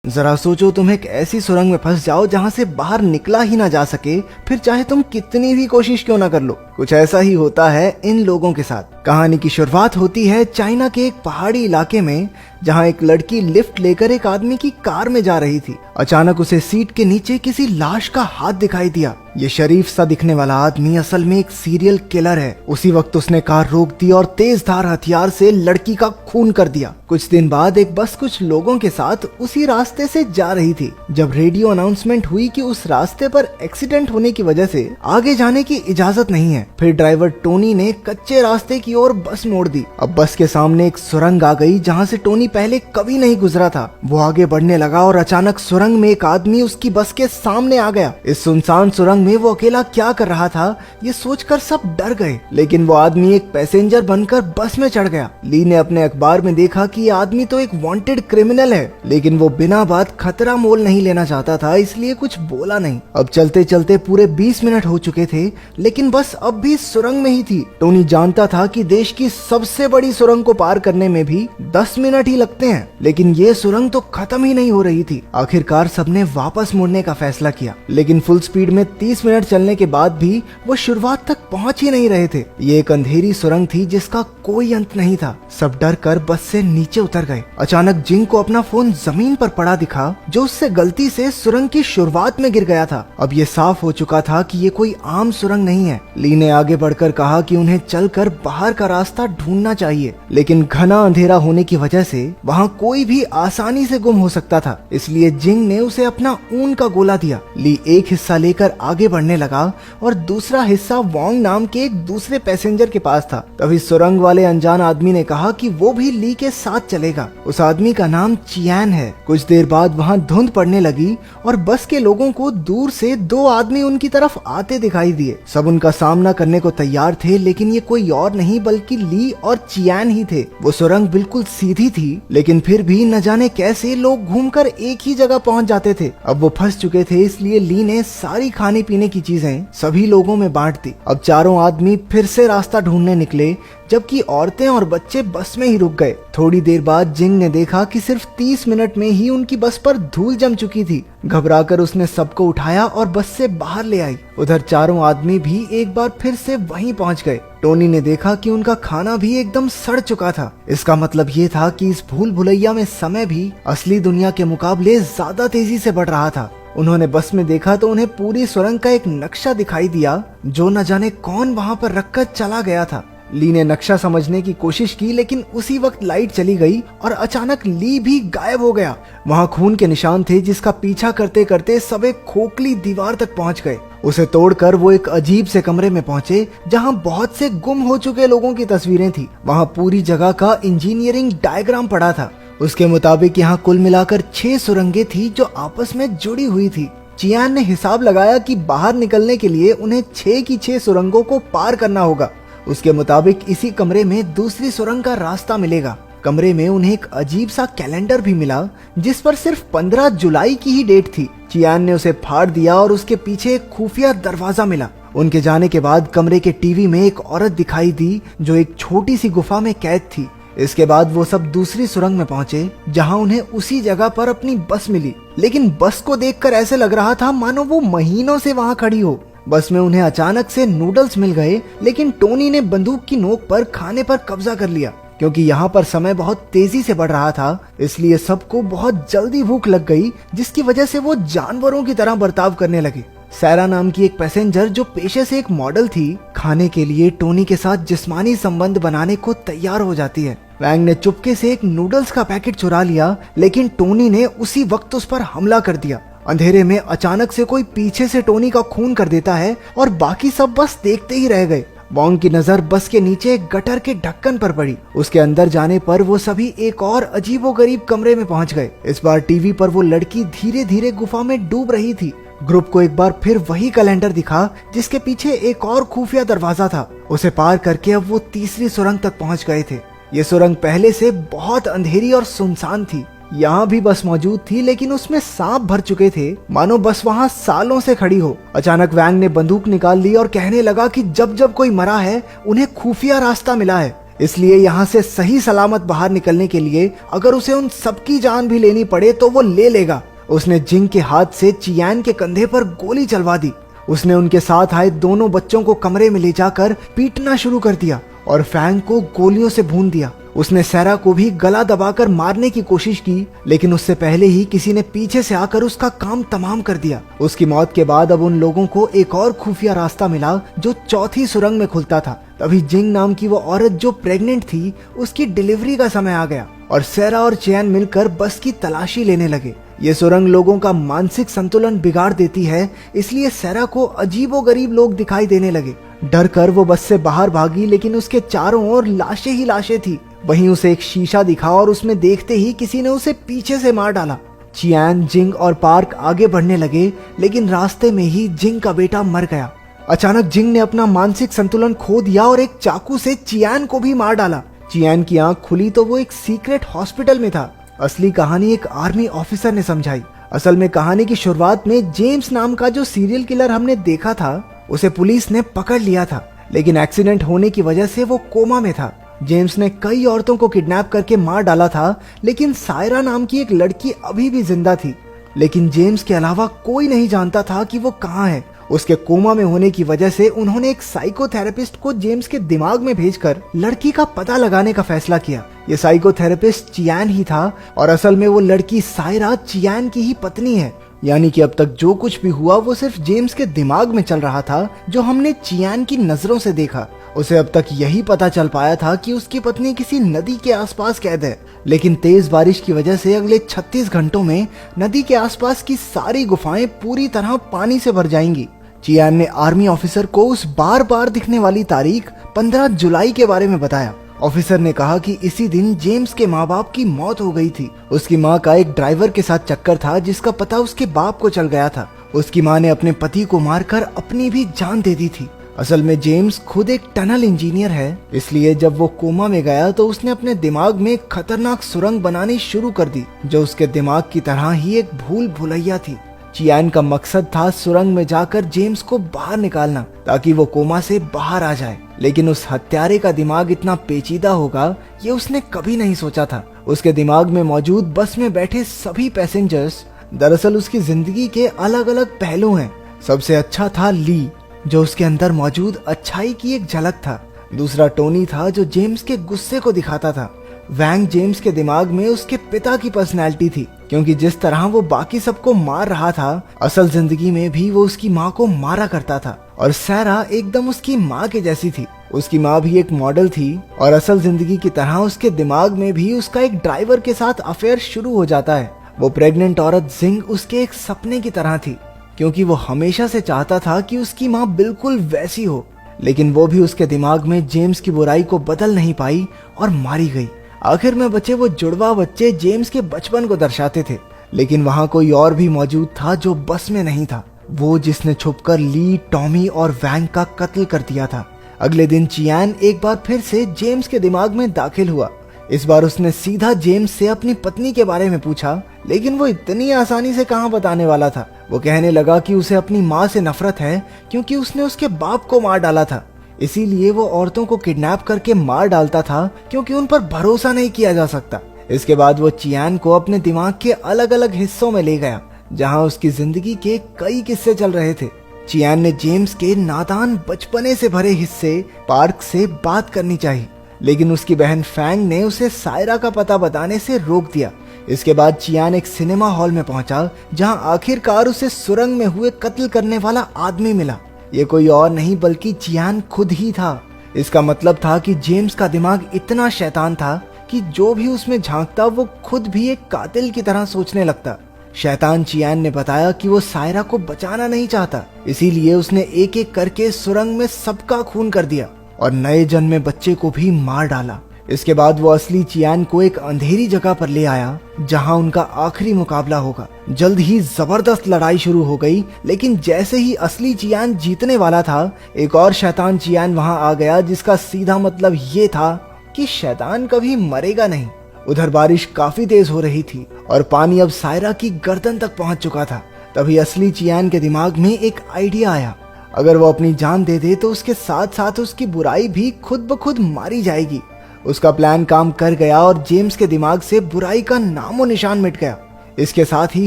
जरा सोचो, तुम एक ऐसी सुरंग में फंस जाओ जहां से बाहर निकला ही ना जा सके, फिर चाहे तुम कितनी भी कोशिश क्यों ना कर लो। कुछ ऐसा ही होता है इन लोगों के साथ। कहानी की शुरुआत होती है चाइना के एक पहाड़ी इलाके में, जहां एक लड़की लिफ्ट लेकर एक आदमी की कार में जा रही थी। अचानक उसे सीट के नीचे किसी लाश का हाथ दिखाई दिया। ये शरीफ सा दिखने वाला आदमी असल में एक सीरियल किलर है। उसी वक्त उसने कार रोक दी और तेज धार हथियार से लड़की का खून कर दिया। कुछ दिन बाद एक बस कुछ लोगों के साथ उसी रास्ते से जा रही थी, जब रेडियो अनाउंसमेंट हुई कि उस रास्ते पर एक्सीडेंट होने की वजह से आगे जाने की इजाजत नहीं है। फिर ड्राइवर टोनी ने कच्चे रास्ते की ओर बस मोड़ दी। अब बस के सामने एक सुरंग आ गई जहां से टोनी पहले कभी नहीं गुजरा था। वो आगे बढ़ने लगा और अचानक सुरंग में एक आदमी उसकी बस के सामने आ गया। इस सुनसान सुरंग में वो अकेला क्या कर रहा था, ये सोचकर सब डर गए, लेकिन वो आदमी एक पैसेंजर बनकर बस में चढ़ गया। ली ने अपने अखबार में देखा कि ये आदमी तो एक वांटेड क्रिमिनल है, लेकिन वो बिना बात खतरा मोल नहीं लेना चाहता था, इसलिए कुछ बोला नहीं। अब चलते चलते पूरे 20 मिनट हो चुके थे, लेकिन बस अब भी सुरंग में ही थी। टोनी जानता था कि देश की सबसे बड़ी सुरंग को पार करने में भी 10 मिनट ही लगते हैं, लेकिन ये सुरंग तो खत्म ही नहीं हो रही थी। आखिरकार सबने वापस मुड़ने का फैसला किया, लेकिन फुल स्पीड में 30 मिनट चलने के बाद भी वो शुरुआत तक पहुंच ही नहीं रहे थे। ये एक अंधेरी सुरंग थी जिसका कोई अंत नहीं था। सब डर कर बस से नीचे उतर गए। अचानक जिंग को अपना फोन जमीन पर पड़ा दिखा, जो उससे गलती से सुरंग की शुरुआत में गिर गया था। अब ये साफ हो चुका था कि ये कोई आम सुरंग नहीं है। ली ने आगे बढ़कर कहा कि उन्हें चलकर बाहर का रास्ता ढूंढना चाहिए, लेकिन घना अंधेरा होने की वजह से वहाँ कोई भी आसानी से गुम हो सकता था। इसलिए जिंग ने उसे अपना ऊन का गोला दिया। ली एक हिस्सा लेकर आगे बढ़ने लगा और दूसरा हिस्सा वोंग नाम के एक दूसरे पैसेंजर के पास था। तभी सुरंग वाले अनजान आदमी ने कहा कि वो भी ली के साथ चलेगा। उस आदमी का नाम चियान है। कुछ देर बाद वहाँ धुंध पड़ने लगी और बस के लोगों को दूर से 2 आदमी उनकी तरफ आते दिखाई दिए। सब उनका सामना करने को तैयार थे, लेकिन ये कोई और नहीं बल्कि ली और चियान ही थे। वो सुरंग बिल्कुल सीधी थी, लेकिन फिर भी न जाने कैसे लोग घूमकर एक ही जगह पहुंच जाते थे। अब वो फंस चुके थे, इसलिए ली ने सारी खाने पीने की चीजें सभी लोगों में बांट दी। अब चारों आदमी फिर से रास्ता ढूंढने निकले, जबकि औरतें और बच्चे बस में ही रुक गए। थोड़ी देर बाद जिंग ने देखा कि सिर्फ 30 मिनट में ही उनकी बस पर धूल जम चुकी थी। घबराकर उसने सबको उठाया और बस से बाहर ले आई। उधर चारों आदमी भी एक बार फिर से वहीं पहुंच गए। टोनी ने देखा कि उनका खाना भी एकदम सड़ चुका था। इसका मतलब ये था कि इस भूल भुलैया में समय भी असली दुनिया के मुकाबले ज्यादा तेजी से बढ़ रहा था। उन्होंने बस में देखा तो उन्हें पूरी सुरंग का एक नक्शा दिखाई दिया, जो न जाने कौन वहां पर रखकर चला गया था। ली ने नक्शा समझने की कोशिश की, लेकिन उसी वक्त लाइट चली गई और अचानक ली भी गायब हो गया। वहाँ खून के निशान थे, जिसका पीछा करते करते सब एक खोखली दीवार तक पहुँच गए। उसे तोड़कर वो एक अजीब से कमरे में पहुंचे, जहां बहुत से गुम हो चुके लोगों की तस्वीरें थी। वहां पूरी जगह का इंजीनियरिंग डायग्राम पड़ा था। उसके मुताबिक यहाँ कुल मिलाकर 6 सुरंगें थी जो आपस में जुड़ी हुई थी। चियान ने हिसाब लगाया कि बाहर निकलने के लिए उन्हें 6 की 6 सुरंगों को पार करना होगा। उसके मुताबिक इसी कमरे में दूसरी सुरंग का रास्ता मिलेगा। कमरे में उन्हें एक अजीब सा कैलेंडर भी मिला, जिस पर सिर्फ 15 जुलाई की ही डेट थी। चियान ने उसे फाड़ दिया और उसके पीछे एक खुफिया दरवाजा मिला। उनके जाने के बाद कमरे के टीवी में एक औरत दिखाई दी, जो एक छोटी सी गुफा में कैद थी। इसके बाद वो सब दूसरी सुरंग में पहुंचे, जहां उन्हें उसी जगह पर अपनी बस मिली। लेकिन बस को देखकर ऐसे लग रहा था मानो वो महीनों से वहां खड़ी हो। बस में उन्हें अचानक से नूडल्स मिल गए, लेकिन टोनी ने बंदूक की नोक पर खाने पर कब्जा कर लिया। क्योंकि यहाँ पर समय बहुत तेजी से बढ़ रहा था, इसलिए सबको बहुत जल्दी भूख लग गई, जिसकी वजह से वो जानवरों की तरह बर्ताव करने लगे। सैरा नाम की एक पैसेंजर, जो पेशे से एक मॉडल थी, खाने के लिए टोनी के साथ जिस्मानी संबंध बनाने को तैयार हो जाती है। वैंग ने चुपके से एक नूडल्स का पैकेट चुरा लिया, लेकिन टोनी ने उसी वक्त उस पर हमला कर दिया। अंधेरे में अचानक से कोई पीछे से टोनी का खून कर देता है और बाकी सब बस देखते ही रह गए। वोंग की नजर बस के नीचे एक गटर के ढक्कन पर पड़ी। उसके अंदर जाने पर वो सभी एक और अजीबोगरीब कमरे में पहुंच गए। इस बार टीवी पर वो लड़की धीरे धीरे गुफा में डूब रही थी। ग्रुप को एक बार फिर वही कैलेंडर दिखा, जिसके पीछे एक और खुफिया दरवाजा था। उसे पार करके अब वो तीसरी सुरंग तक पहुंच गए थे। ये सुरंग पहले से बहुत अंधेरी और सुनसान थी। यहाँ भी बस मौजूद थी, लेकिन उसमें सांप भर चुके थे, मानो बस वहाँ सालों से खड़ी हो। अचानक वैंग ने बंदूक निकाल ली और कहने लगा कि जब जब कोई मरा है, उन्हें खुफिया रास्ता मिला है। इसलिए यहाँ से सही सलामत बाहर निकलने के लिए अगर उसे उन सबकी जान भी लेनी पड़े तो वो ले लेगा। उसने जिंग के हाथ से चियान के कंधे पर गोली चलवा दी। उसने उनके साथ आए दोनों बच्चों को कमरे में ले जाकर पीटना शुरू कर दिया और फैंग को गोलियों से भून दिया। उसने सैरा को भी गला दबाकर मारने की कोशिश की, लेकिन उससे पहले ही किसी ने पीछे से आकर उसका काम तमाम कर दिया। उसकी मौत के बाद अब उन लोगों को एक और खुफिया रास्ता मिला जो चौथी सुरंग में खुलता था। तभी जिंग नाम की वो औरत जो प्रेग्नेंट थी, उसकी डिलीवरी का समय आ गया और सैरा और चियान मिलकर बस की तलाशी लेने लगे। ये सुरंग लोगों का मानसिक संतुलन बिगाड़ देती है, इसलिए सैरा को अजीबोगरीब लोग दिखाई देने लगे। डर कर वो बस से बाहर भागी, लेकिन उसके चारों ओर लाशें ही लाशें थी। वहीं उसे एक शीशा दिखा और उसमें देखते ही किसी ने उसे पीछे से मार डाला। चियान, जिंग और पार्क आगे बढ़ने लगे, लेकिन रास्ते में ही जिंग का बेटा मर गया। अचानक जिंग ने अपना मानसिक संतुलन खो दिया और एक चाकू से चियान को भी मार डाला। चियान की आंख खुली तो वो एक सीक्रेट हॉस्पिटल में था। असली कहानी एक आर्मी ऑफिसर ने समझाई। असल में कहानी की शुरुआत में जेम्स नाम का जो सीरियल किलर हमने देखा था, उसे पुलिस ने पकड़ लिया था, लेकिन एक्सीडेंट होने की वजह से वो कोमा में था। जेम्स ने कई औरतों को किडनैप करके मार डाला था, लेकिन सायरा नाम की एक लड़की अभी भी जिंदा थी। लेकिन जेम्स के अलावा कोई नहीं जानता था कि वो कहाँ है। उसके कोमा में होने की वजह से उन्होंने एक साइकोथेरेपिस्ट को जेम्स के दिमाग में भेजकर लड़की का पता लगाने का फैसला किया। ये साइकोथेरेपिस्ट चियान ही था और असल में वो लड़की सायरा चियान की ही पत्नी है। यानी कि अब तक जो कुछ भी हुआ वो सिर्फ जेम्स के दिमाग में चल रहा था, जो हमने चियान की नजरों से देखा। उसे अब तक यही पता चल पाया था कि उसकी पत्नी किसी नदी के आसपास कैद है, लेकिन तेज बारिश की वजह से अगले 36 घंटों में नदी के आसपास की सारी गुफाएं पूरी तरह पानी से भर जाएंगी। चियान ने आर्मी ऑफिसर को उस बार बार दिखने वाली तारीख 15 जुलाई के बारे में बताया। ऑफिसर ने कहा कि इसी दिन जेम्स के माँ बाप की मौत हो गई थी। उसकी माँ का एक ड्राइवर के साथ चक्कर था, जिसका पता उसके बाप को चल गया था। उसकी माँ ने अपने पति को मारकर अपनी भी जान दे दी थी। असल में जेम्स खुद एक टनल इंजीनियर है, इसलिए जब वो कोमा में गया तो उसने अपने दिमाग में खतरनाक सुरंग बनानी शुरू कर दी, जो उसके दिमाग की तरह ही एक भूल भुलैया थी। चियान का मकसद था सुरंग में जाकर जेम्स को बाहर निकालना, ताकि वो कोमा से बाहर आ जाए। लेकिन उस हत्यारे का दिमाग इतना पेचीदा होगा, ये उसने कभी नहीं सोचा था। उसके दिमाग में मौजूद बस में बैठे सभी पैसेंजर्स दरअसल उसकी जिंदगी के अलग अलग पहलू हैं। सबसे अच्छा था ली, जो उसके अंदर मौजूद अच्छाई की एक झलक था। दूसरा टोनी था, जो जेम्स के गुस्से को दिखाता था। वैंग जेम्स के दिमाग में उसके पिता की पर्सनैलिटी थी, क्योंकि जिस तरह वो बाकी सबको मार रहा था, असल जिंदगी में भी वो उसकी माँ को मारा करता था। और सैरा एकदम उसकी माँ के जैसी थी। उसकी माँ भी एक मॉडल थी और असल जिंदगी की तरह उसके दिमाग में भी उसका एक ड्राइवर के साथ अफेयर शुरू हो जाता है। वो प्रेग्नेंट औरत जिंग उसके एक सपने की तरह थी, क्योंकि वो हमेशा से चाहता था कि उसकी माँ बिल्कुल वैसी हो। लेकिन वो भी उसके दिमाग में जेम्स की बुराई को बदल नहीं पाई और मारी गई। आखिर में बचे वो जुड़वा बच्चे जेम्स के बचपन को दर्शाते थे। लेकिन वहाँ कोई और भी मौजूद था जो बस में नहीं था, वो जिसने छुपकर ली, टॉमी और वैंग का कत्ल कर दिया था। अगले दिन चियान एक बार फिर से जेम्स के दिमाग में दाखिल हुआ। इस बार उसने सीधा जेम्स से अपनी पत्नी के बारे में पूछा, लेकिन वो इतनी आसानी से कहाँ बताने वाला था। वो कहने लगा कि उसे अपनी माँ से नफरत है, क्योंकि उसने उसके बाप को मार डाला था। इसीलिए वो औरतों को किडनैप करके मार डालता था, क्योंकि उन पर भरोसा नहीं किया जा सकता। इसके बाद वो चियान को अपने दिमाग के अलग अलग हिस्सों में ले गया, जहाँ उसकी जिंदगी के कई किस्से चल रहे थे। चियान ने जेम्स के नादान बचपने से भरे हिस्से पार्क से बात करनी चाहिए, लेकिन उसकी बहन फैंग ने उसे सायरा का पता बताने से रोक दिया। इसके बाद चियान एक सिनेमा हॉल में पहुंचा, जहां आखिरकार उसे सुरंग में हुए कत्ल करने वाला आदमी मिला। ये कोई और नहीं बल्कि चियान खुद ही था। इसका मतलब था कि जेम्स का दिमाग इतना शैतान था कि जो भी उसमें झांकता वो खुद भी एक कातिल की तरह सोचने लगता। शैतान चियान ने बताया कि वो सायरा को बचाना नहीं चाहता, इसीलिए उसने एक एक करके सुरंग में सबका खून कर दिया और नए जन्मे बच्चे को भी मार डाला। इसके बाद वो असली चियान को एक अंधेरी जगह पर ले आया, जहां उनका आखिरी मुकाबला होगा। जल्द ही जबरदस्त लड़ाई शुरू हो गई, लेकिन जैसे ही असली चियान जीतने वाला था, एक और शैतान चियान वहां आ गया, जिसका सीधा मतलब ये था कि शैतान कभी मरेगा नहीं। उधर बारिश काफी तेज हो रही थी और पानी अब सायरा की गर्दन तक पहुंच चुका था। तभी असली चियान के दिमाग में एक आइडिया आया। अगर वो अपनी जान दे दे तो उसके साथ साथ उसकी बुराई भी खुद ब खुद मारी जाएगी। उसका प्लान काम कर गया और जेम्स के दिमाग से बुराई का नामो निशान मिट गया। इसके साथ ही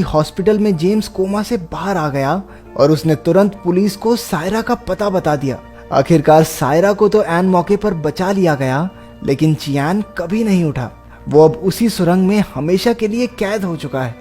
हॉस्पिटल में जेम्स कोमा से बाहर आ गया और उसने तुरंत पुलिस को सायरा का पता बता दिया। आखिरकार सायरा को तो एन मौके पर बचा लिया गया, लेकिन चियान कभी नहीं उठा। वो अब उसी सुरंग में हमेशा के लिए कैद हो चुका है।